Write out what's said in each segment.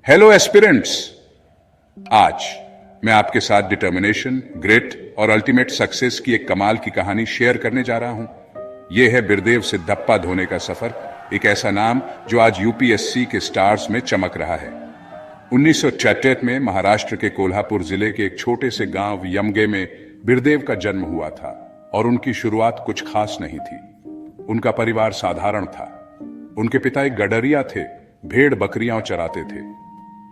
Hello aspirants. आज मैं आपके साथ डिटर्मिनेशन, ग्रिट और अल्टीमेट सक्सेस की एक कमाल की कहानी शेयर करने जा रहा हूं। यह है बिरदेव सिद्धप्पा धोने का सफर, एक ऐसा नाम जो आज यूपीएससी के स्टार्स में चमक रहा है। 1966 में महाराष्ट्र के कोल्हापुर जिले के एक छोटे से गांव यमगे में बिरदेव का जन्म हुआ था और उनकी शुरुआत कुछ खास नहीं थी। उनका परिवार साधारण था। उनके पिता एक गडरिया थे, भेड़ बकरियां चराते थे।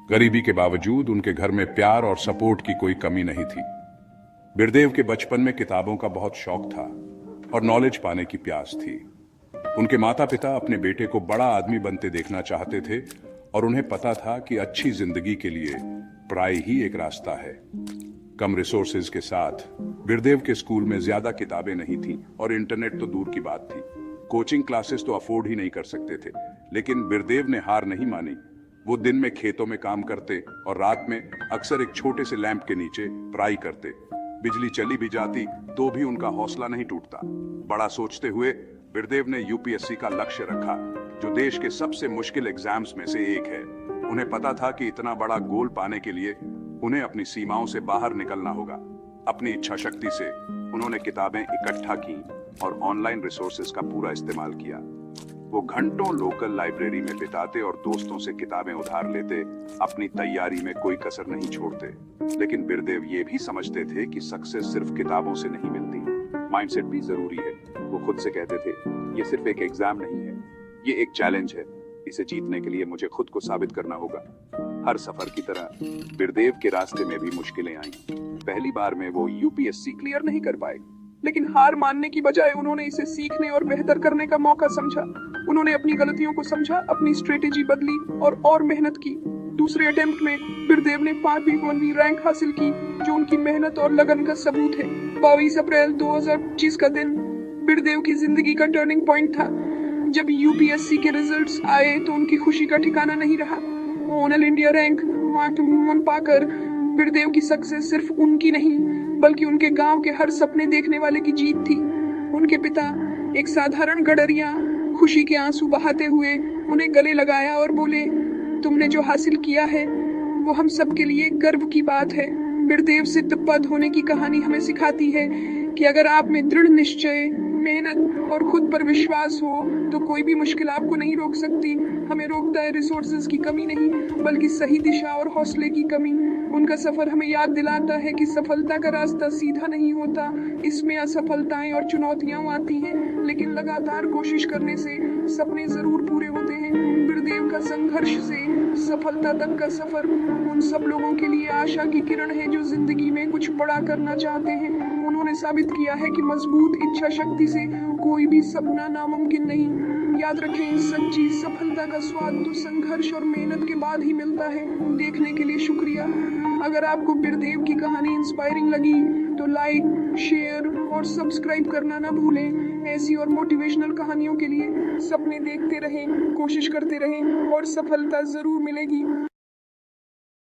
गरीबी के बावजूद उनके घर में प्यार और सपोर्ट की कोई कमी नहीं थी। बिरदेव के बचपन में किताबों का बहुत शौक था और नॉलेज पाने की प्यास थी। उनके माता पिता अपने बेटे को बड़ा आदमी बनते देखना चाहते थे और उन्हें पता था कि अच्छी जिंदगी के लिए पढ़ाई ही एक रास्ता है। कम रिसोर्सेज के साथ बिरदेव के स्कूल में ज्यादा किताबें नहीं थीं और इंटरनेट तो दूर की बात थी। कोचिंग क्लासेस तो अफोर्ड ही नहीं कर सकते थे। लेकिन बिरदेव ने हार नहीं मानी। वो दिन में खेतों में काम करते और रात में अक्सर एक छोटे से लैंप के नीचे पढ़ाई करते। बिजली चली भी जाती तो भी उनका हौसला नहीं टूटता। बड़ा सोचते हुए बिरदेव ने यूपीएससी का लक्ष्य रखा, जो देश के सबसे मुश्किल एग्जाम्स में से एक है। उन्हें पता था कि इतना बड़ा गोल पाने के लिए उन्हें अपनी सीमाओं से बाहर निकलना होगा। अपनी इच्छा शक्ति से उन्होंने किताबें इकट्ठा की और ऑनलाइन रिसोर्सेज का पूरा इस्तेमाल किया। वो घंटों लोकल लाइब्रेरी में बिताते और दोस्तों से किताबें उधार लेते। अपनी तैयारी में कोई कसर नहीं छोड़ते। लेकिन बिरदेव ये भी समझते थे कि सक्सेस सिर्फ किताबों से नहीं मिलती, माइंडसेट भी जरूरी है। वो खुद से कहते थे, ये सिर्फ एक एग्जाम नहीं है, ये एक चैलेंज है। इसे जीतने के लिए मुझे खुद को साबित करना होगा। हर सफर की तरह बिरदेव के रास्ते में भी मुश्किलें आईं। पहली बार में वो यूपीएससी क्लियर नहीं कर पाए, लेकिन हार मानने की बजाय उन्होंने इसे सीखने और बेहतर करने का मौका समझा। उन्होंने अपनी गलतियों को समझा, अपनी स्ट्रेटेजी बदली और मेहनत की। दूसरे अटेम्प्ट में बिरदेव ने 5वीं रैंक हासिल की, जो उनकी मेहनत और लगन का सबूत है। 22 अप्रैल 2025 का दिन बिरदेव की जिंदगी का टर्निंग पॉइंट था। जब यूपीएससी के रिजल्ट्स आए तो उनकी खुशी का ठिकाना नहीं रहा। ऑल इंडिया रैंक पाकर बिरदेव की सक्सेस सिर्फ उनकी नहीं, बल्कि उनके गांव के हर सपने देखने वाले की जीत थी। उनके पिता, एक साधारण गडरिया, खुशी के आंसू बहाते हुए उन्हें गले लगाया और बोले, तुमने जो हासिल किया है वो हम सब के लिए गर्व की बात है। बिरदेव सिद्धप्पा धोने की कहानी हमें सिखाती है कि अगर आप में दृढ़ निश्चय, मेहनत और खुद पर विश्वास हो तो कोई भी मुश्किल आपको नहीं रोक सकती। हमें रोकता है रिसोर्सेज की कमी नहीं, बल्कि सही दिशा और हौसले की कमी। उनका सफर हमें याद दिलाता है कि सफलता का रास्ता सीधा नहीं होता। इसमें असफलताएं और चुनौतियां आती हैं, लेकिन लगातार कोशिश करने से सपने जरूर पूरे होते हैं। बिरदेव का संघर्ष से सफलता तक का सफर उन सब लोगों के लिए आशा की किरण है जो जिंदगी में कुछ बड़ा करना चाहते हैं। उन्होंने साबित किया है कि मजबूत इच्छा शक्ति से कोई भी सपना नामुमकिन नहीं। याद रखें, सच्ची सफलता का स्वाद तो संघर्ष और मेहनत के बाद ही मिलता है। देखने के लिए शुक्रिया। अगर आपको बिरदेव की कहानी इंस्पायरिंग लगी तो लाइक, शेयर और सब्सक्राइब करना ना भूलें। ऐसी और मोटिवेशनल कहानियों के लिए सपने देखते रहें, कोशिश करते रहें और सफलता जरूर मिलेगी।